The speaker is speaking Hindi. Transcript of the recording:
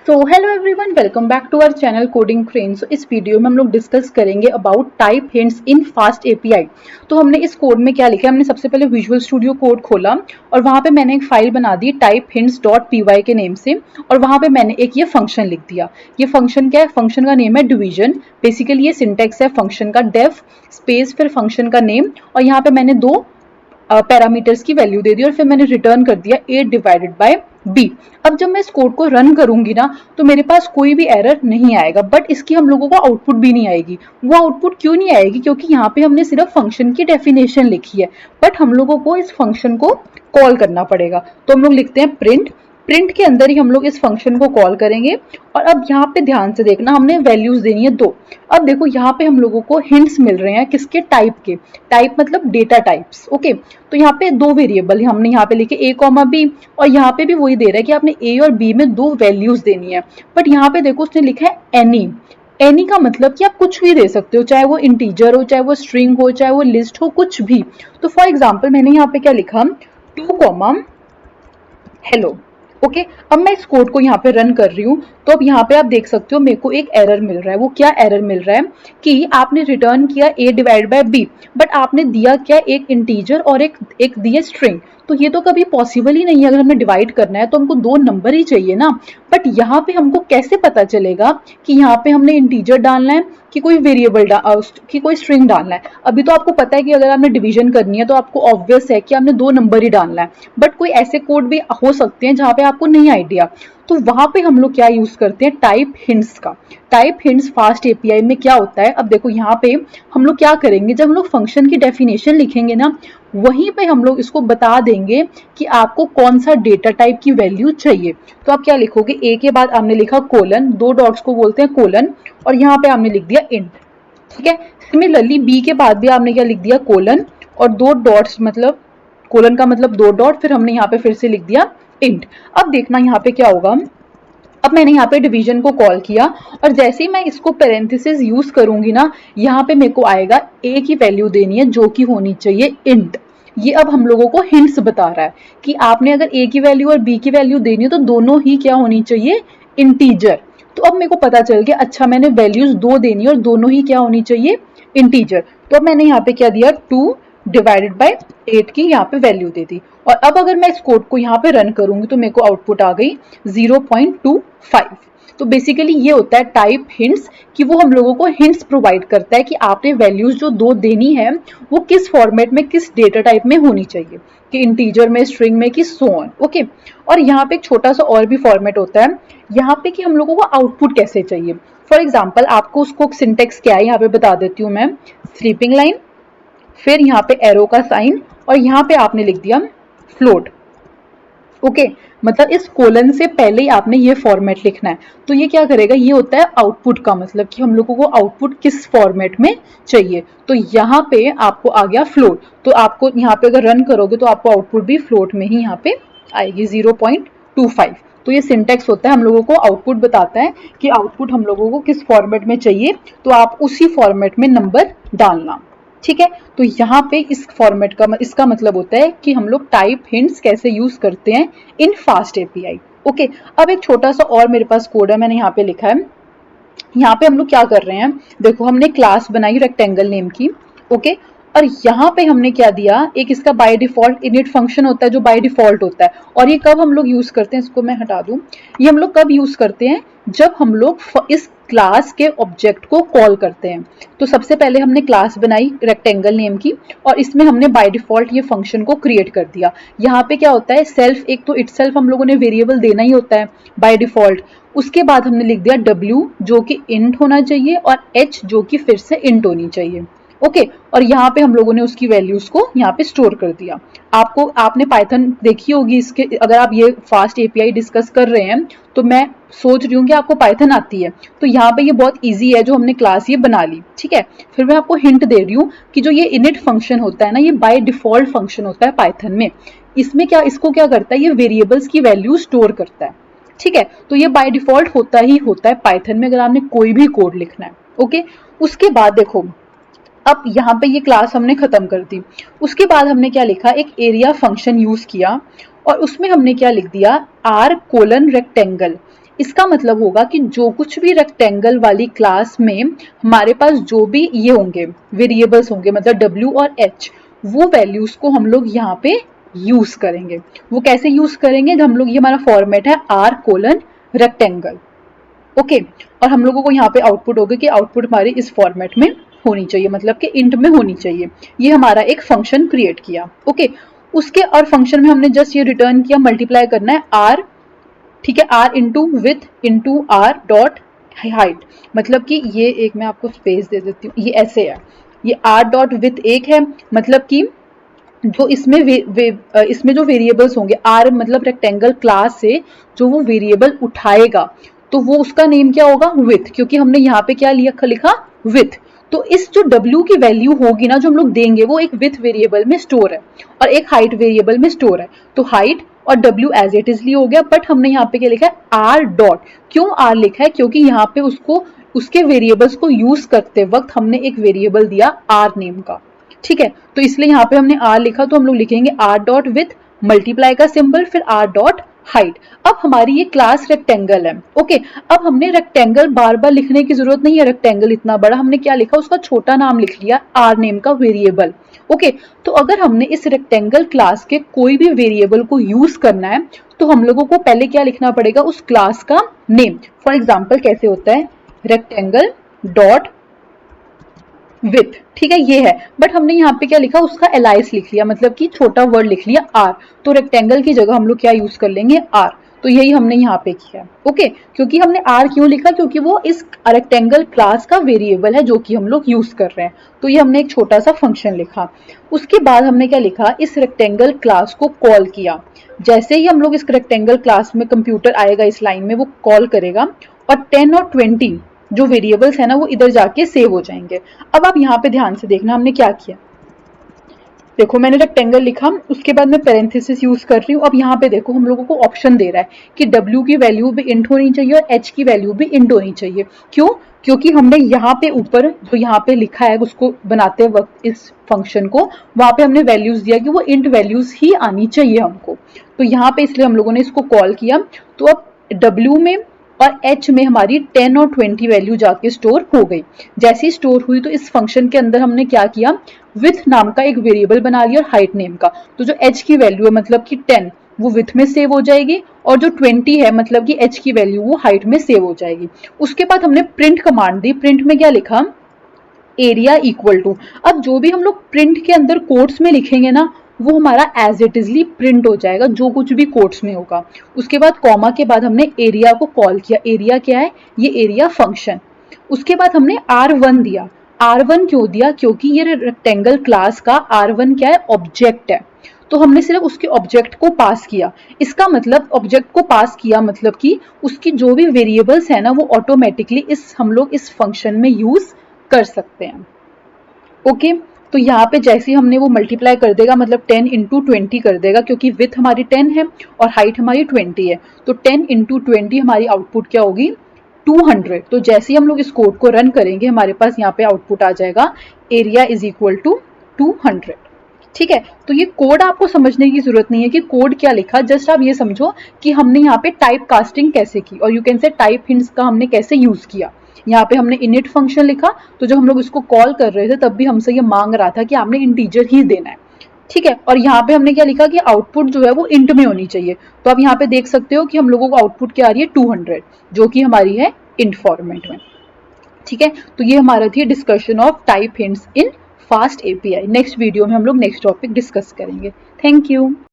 So hello everyone, welcome back to our channel coding train. So इस वीडियो में हम लोग डिस्कस करेंगे about type hints in fast API. तो हमने इस कोड में क्या लिखा है, हमने सबसे पहले विजुअल स्टूडियो कोड खोला और वहां पे मैंने एक फाइल बना दी टाइप हिंट्स डॉट py के नेम से, और वहां पे मैंने एक ये फंक्शन लिख दिया। ये फंक्शन क्या है? फंक्शन का नेम है डिवीजन। बेसिकली ये सिंटेक्स है फंक्शन का, डेफ स्पेस फिर फंक्शन का नेम, और यहाँ पे मैंने दो पैरामीटर्स की वैल्यू दे दी और फिर मैंने रिटर्न कर दिया a डिवाइडेड बाय b। अब जब मैं इस कोड को रन करूंगी ना, तो मेरे पास कोई भी एरर नहीं आएगा, बट इसकी हम लोगों को आउटपुट भी नहीं आएगी। वो आउटपुट क्यों नहीं आएगी? क्योंकि यहाँ पे हमने सिर्फ फंक्शन की डेफिनेशन लिखी है, बट हम लोगों को इस फंक्शन को कॉल करना पड़ेगा। तो हम लोग लिखते हैं प्रिंट। प्रिंट के अंदर ही हम लोग इस फंक्शन को कॉल करेंगे। और अब यहाँ पे ध्यान से देखना, हमने वैल्यूज देनी है दो। अब देखो यहाँ पे हम लोगों को हिंट्स मिल रहे हैं किसके? टाइप के। टाइप मतलब डेटा टाइप्स। ओके, तो यहाँ पे दो वेरिएबल हमने यहाँ पे लिखे a कॉमा b, और यहाँ पे भी वही दे रहा है कि आपने a और b में दो वैल्यूज देनी है। बट यहाँ पे देखो उसने लिखा है एनी। एनी का मतलब कि आप कुछ भी दे सकते हो, चाहे वो इंटीजर हो, चाहे वो स्ट्रिंग हो, चाहे वो लिस्ट हो, कुछ भी। तो फॉर एग्जाम्पल मैंने यहाँ पे क्या लिखा, 2 कॉमा हेलो। ओके, अब मैं इस कोड को यहाँ पे रन कर रही हूँ, तो अब यहाँ पे आप देख सकते हो मेरे को एक एरर मिल रहा है। वो क्या एरर मिल रहा है कि आपने रिटर्न किया a divide by b, but आपने दिया क्या? एक इंटीजर और एक दिया स्ट्रिंग। तो ये तो कभी पॉसिबल ही नहीं है। अगर हमें डिवाइड करना है तो हमको दो नंबर ही चाहिए ना। बट यहाँ पे हमको कैसे पता चलेगा कि यहाँ पे हमने इंटीजर डालना है कि कोई वेरिएबल कि कोई स्ट्रिंग डालना है? अभी तो आपको पता है कि अगर आपने डिवीजन करनी है तो आपको ऑब्वियस है कि आपने दो नंबर ही डालना है, बट कोई ऐसे कोड भी हो सकते हैं जहाँ पे आपको नहीं आइडिया। तो वहां पे हम लोग क्या यूज करते हैं? टाइप हिंट्स का। टाइप हिंट्स फास्ट एपीआई में क्या होता है? अब देखो यहाँ पे हम लोग क्या करेंगे, जब हम लोग फंक्शन की डेफिनेशन लिखेंगे ना, वहीं पे हम लोग इसको बता देंगे कि आपको कौन सा डेटा टाइप की वैल्यू चाहिए। तो आप क्या लिखोगे? ए के बाद आपने लिखा कोलन, दो डॉट्स को बोलते हैं कोलन, और यहाँ पे आपने लिख दिया इंट। ठीक है, सिमिलरली बी के बाद भी आपने क्या लिख दिया? कोलन और दो डॉट्स, मतलब कोलन का मतलब दो डॉट, फिर हमने यहाँ पे फिर से लिख दिया इंट। अब देखना यहाँ पे क्या होगा। अब मैंने यहाँ पे डिवीजन को कॉल किया, और जैसे ही मैं इसको पेरेंथेसिस यूज करूंगी ना, यहाँ पे मेरे को आएगा a की वैल्यू देनी है जो कि होनी चाहिए इंट। ये अब हम लोगों को हिंट्स बता रहा है कि आपने अगर a की वैल्यू और b की वैल्यू देनी है तो दोनों ही क्या होनी चाहिए? इंटीजर। तो अब मेरे को पता चल गया, अच्छा मैंने वैल्यूज दो देनी है और दोनों ही क्या होनी चाहिए? इंटीजर। तो अब मैंने यहाँ पे क्या दिया? 2 डिवाइडेड बाय 8 की यहाँ पे वैल्यू दे दी। और अब अगर मैं इस कोड को यहाँ पे रन करूंगी तो मेरे को आउटपुट आ गई 0.25। तो बेसिकली ये होता है टाइप हिंट्स, कि वो हम लोगों को हिंट्स प्रोवाइड करता है कि आपने वैल्यूज जो दो देनी है वो किस फॉर्मेट में, किस डेटा टाइप में होनी चाहिए, कि इंटीजर में, स्ट्रिंग में, कि सो ऑन। ओके, और यहाँ पे एक छोटा सा और भी फॉर्मेट होता है यहाँ पे कि हम लोगों को आउटपुट कैसे चाहिए। फॉर एग्जाम्पल आपको उसको सिंटेक्स क्या है यहाँ पे बता देती हूँ मैं। स्लीपिंग लाइन, फिर यहाँ पे एरो का साइन, और यहाँ पे आपने लिख दिया फ्लोट। ओके, मतलब इस कोलन से पहले ही आपने ये फॉर्मेट लिखना है। तो ये क्या करेगा? ये होता है आउटपुट का मतलब, कि हम लोगों को आउटपुट किस फॉर्मेट में चाहिए। तो यहाँ पे आपको आ गया फ्लोट, तो आपको यहाँ पे अगर रन करोगे तो आपको आउटपुट भी फ्लोट में ही यहाँ पे आएगी 0.25। तो ये सिंटेक्स होता है, हम लोगों को आउटपुट बताता है कि आउटपुट हम लोगों को किस फॉर्मेट में चाहिए, तो आप उसी फॉर्मेट में नंबर डालना। ठीक है, तो यहाँ पे इस फॉर्मेट का इसका मतलब होता है कि हम लोग टाइप हिंट्स कैसे यूज करते हैं इन फास्ट एपीआई। ओके, अब एक छोटा सा और मेरे पास कोड है, मैंने यहाँ पे लिखा है। यहाँ पे हम लोग क्या कर रहे हैं, देखो हमने क्लास बनाई रेक्टेंगल नेम की। ओके, और यहाँ पे हमने क्या दिया, एक इसका बाय डिफॉल्ट इनिट फंक्शन होता है जो बाय डिफॉल्ट होता है। और ये कब हम लोग यूज करते हैं, इसको मैं हटा दूं, ये हम लोग कब यूज करते हैं? जब हम लोग इस क्लास के ऑब्जेक्ट को कॉल करते हैं। तो सबसे पहले हमने क्लास बनाई रेक्टेंगल नेम की, और इसमें हमने बाय डिफॉल्ट ये फंक्शन को क्रिएट कर दिया। यहाँ पे क्या होता है, सेल्फ, एक तो इटसेल्फ हम लोगों ने वेरिएबल देना ही होता है बाय डिफॉल्ट। उसके बाद हमने लिख दिया w जो कि इंट होना चाहिए, और h जो कि फिर से इंट होनी चाहिए। ओके, और यहाँ पे हम लोगों ने उसकी वैल्यूज को यहाँ पे स्टोर कर दिया। आपने पाइथन देखी होगी, इसके अगर आप ये फास्ट एपीआई डिस्कस कर रहे हैं तो मैं सोच रही हूँ कि आपको पाइथन आती है। तो यहाँ पे ये बहुत इजी है जो हमने क्लास ये बना ली। ठीक है, फिर मैं आपको हिंट दे रही हूँ कि जो ये इनिट फंक्शन होता है ना, ये बाय डिफॉल्ट फंक्शन होता है पाइथन में। इसमें क्या, इसको क्या करता है, ये वेरिएबल्स की वैल्यू स्टोर करता है। ठीक है, तो ये बाय डिफॉल्ट होता ही होता है पाइथन में अगर आपने कोई भी कोड लिखना है। ओके, उसके बाद देखो, अब यहाँ पे ये क्लास हमने खत्म कर दी। उसके बाद हमने क्या लिखा, एक एरिया फंक्शन यूज किया, और उसमें हमने क्या लिख दिया, r कोलन रेक्टेंगल। इसका मतलब होगा कि जो कुछ भी रेक्टेंगल वाली क्लास में हमारे पास जो भी ये होंगे वेरिएबल्स होंगे, मतलब W और H, वो वैल्यूज को हम लोग यहाँ पे यूज करेंगे। वो कैसे यूज करेंगे? हम लोग, ये हमारा फॉर्मेट है R:rectangle, ओके। और हम लोगों को यहाँ पे आउटपुट होगा कि आउटपुट हमारी इस फॉर्मेट में होनी चाहिए, मतलब कि इंट में होनी चाहिए। ये हमारा एक फंक्शन क्रिएट किया, ओके। उसके और फंक्शन में हमने जस्ट ये रिटर्न किया, मल्टीप्लाई करना है R, ठीक है, R into with into R dot height, मतलब कि ये एक मैं आपको स्पेस दे देती हूँ, ये ऐसे है, ये R डॉट विथ एक है, मतलब कि जो इसमें इसमें जो वेरिएबल्स होंगे, R मतलब रेक्टेंगल क्लास से जो वो वेरिएबल उठाएगा तो वो उसका नेम क्या होगा? विथ, क्योंकि हमने यहाँ पे क्या लिखा विथ। तो इस जो W की वैल्यू होगी ना जो हम लोग देंगे, वो एक विथ वेरिएबल में स्टोर है और एक हाइट वेरिएबल में स्टोर है। तो हाइट और W एज इट इज हो गया, बट हमने यहाँ पे क्या लिखा है? R dot. क्यों R लिखा है? क्योंकि यहाँ पे उसको उसके वेरिएबल्स को यूज करते वक्त हमने एक वेरिएबल दिया R नेम का, ठीक है। तो इसलिए यहाँ पे हमने R लिखा, तो हम लोग लिखेंगे R डॉट विथ मल्टीप्लाई का सिंबल, फिर R डॉट हाइट। अब हमारी ये क्लास रेक्टेंगल है, ओके। अब हमने रेक्टेंगल बार बार लिखने की जरूरत नहीं है, रेक्टेंगल इतना बड़ा, हमने क्या लिखा? उसका छोटा नाम लिख लिया, R नेम का वेरिएबल, ओके। तो अगर हमने इस रेक्टेंगल क्लास के कोई भी वेरिएबल को यूज करना है तो हम लोगों को पहले क्या लिखना पड़ेगा? उस क्लास का नेम। फॉर एग्जाम्पल कैसे होता है? रेक्टेंगल डॉट विथ, ठीक है, ये है। बट हमने यहाँ पे क्या लिखा? उसका एलाइस लिख लिया, मतलब कि छोटा वर्ड लिख लिया R। तो रेक्टेंगल की जगह हम लोग क्या यूज कर लेंगे? R। तो यही हमने यहाँ पे किया, ओके। क्योंकि हमने R क्यों लिखा? क्योंकि वो इस रेक्टेंगल क्लास का वेरिएबल है जो कि हम लोग यूज कर रहे हैं। तो ये हमने एक छोटा सा फंक्शन लिखा। उसके बाद हमने क्या लिखा? इस रेक्टेंगल क्लास को कॉल किया। जैसे ही हम लोग इस रेक्टेंगल क्लास में, कंप्यूटर आएगा इस लाइन में, वो कॉल करेगा और 10 और 20 जो वेरिएबल्स है ना वो इधर जाके सेव हो जाएंगे। अब आप यहाँ पे ध्यान से देखना हमने क्या किया। देखो मैंने रेक्टेंगल लिखा, उसके बाद मैं पैरेंथेसिस यूज कर रही हूँ। अब यहाँ पे देखो हम लोगों को ऑप्शन दे रहा है कि W की वैल्यू भी इंट होनी चाहिए और H की वैल्यू भी इंट होनी चाहिए। क्यों? क्योंकि हमने यहाँ पे ऊपर जो यहाँ पे लिखा है उसको बनाते वक्त इस फंक्शन को, वहां पे हमने वैल्यूज दिया कि वो इंट वैल्यूज ही आनी चाहिए हमको। तो यहाँ पे इसलिए हम लोगों ने इसको कॉल किया। तो अब W में और H में हमारी 10 और 20 वैल्यू जाके स्टोर हो गई। जैसे ही स्टोर हुई तो इस फंक्शन के अंदर हमने क्या किया? विथ नाम का एक वेरिएबल बना लिया और हाइट नेम का। तो जो H की वैल्यू है मतलब कि 10 वो विथ में सेव हो जाएगी और जो 20 है मतलब कि H की वैल्यू वो हाइट में सेव हो जाएगी। उसके बाद हमने प्रिंट कमांड दी। प्रिंट में क्या लिखा? Area equal to. अब जो भी हम लोग प्रिंट के अंदर कोट्स में लिखेंगे ना वो हमारा एज इट इजली प्रिंट हो जाएगा, जो कुछ भी कोट्स में होगा। उसके बाद कॉमा के बाद हमने एरिया को कॉल किया। एरिया क्या है? ये एरिया फंक्शन। उसके बाद हमने R1 दिया। R1 क्यों दिया? क्योंकि ये रेक्टेंगल क्लास का R1 क्या है? ऑब्जेक्ट है। तो हमने सिर्फ उसके ऑब्जेक्ट को पास किया। इसका मतलब ऑब्जेक्ट को पास किया मतलब कि उसकी जो भी वेरिएबल्स है ना वो ऑटोमेटिकली हम लोग इस फंक्शन में यूज कर सकते हैं, ओके। तो यहाँ पे जैसे ही हमने वो मल्टीप्लाई कर देगा, मतलब 10 इंटू 20 कर देगा, क्योंकि विथ हमारी 10 है और हाइट हमारी 20 है। तो 10 इंटू 20 हमारी आउटपुट क्या होगी? 200। तो जैसे ही हम लोग इस कोड को रन करेंगे हमारे पास यहाँ पे आउटपुट आ जाएगा एरिया इज इक्वल टू 200, ठीक है। तो ये कोड आपको समझने की जरूरत नहीं है कि कोड क्या लिखा, जस्ट आप ये समझो कि हमने यहाँ पे टाइप कास्टिंग कैसे की और you can say type hints का हमने कैसे यूज किया। यहाँ पे हमने इनिट फंक्शन लिखा, तो जब हम लोग इसको कॉल कर रहे थे तब भी हमसे ये मांग रहा था कि आपने इंटीजर ही देना है, ठीक है। और यहाँ पे हमने क्या लिखा कि आउटपुट जो है वो इंट में होनी चाहिए। तो आप यहाँ पे देख सकते हो कि हम लोगों को आउटपुट क्या आ रही है? 200, जो कि हमारी है इंट फॉर्मेट में, ठीक है। तो ये हमारा थी discussion of type hints in fast API. Next video में हम लोग नेक्स्ट टॉपिक डिस्कस करेंगे। Thank you.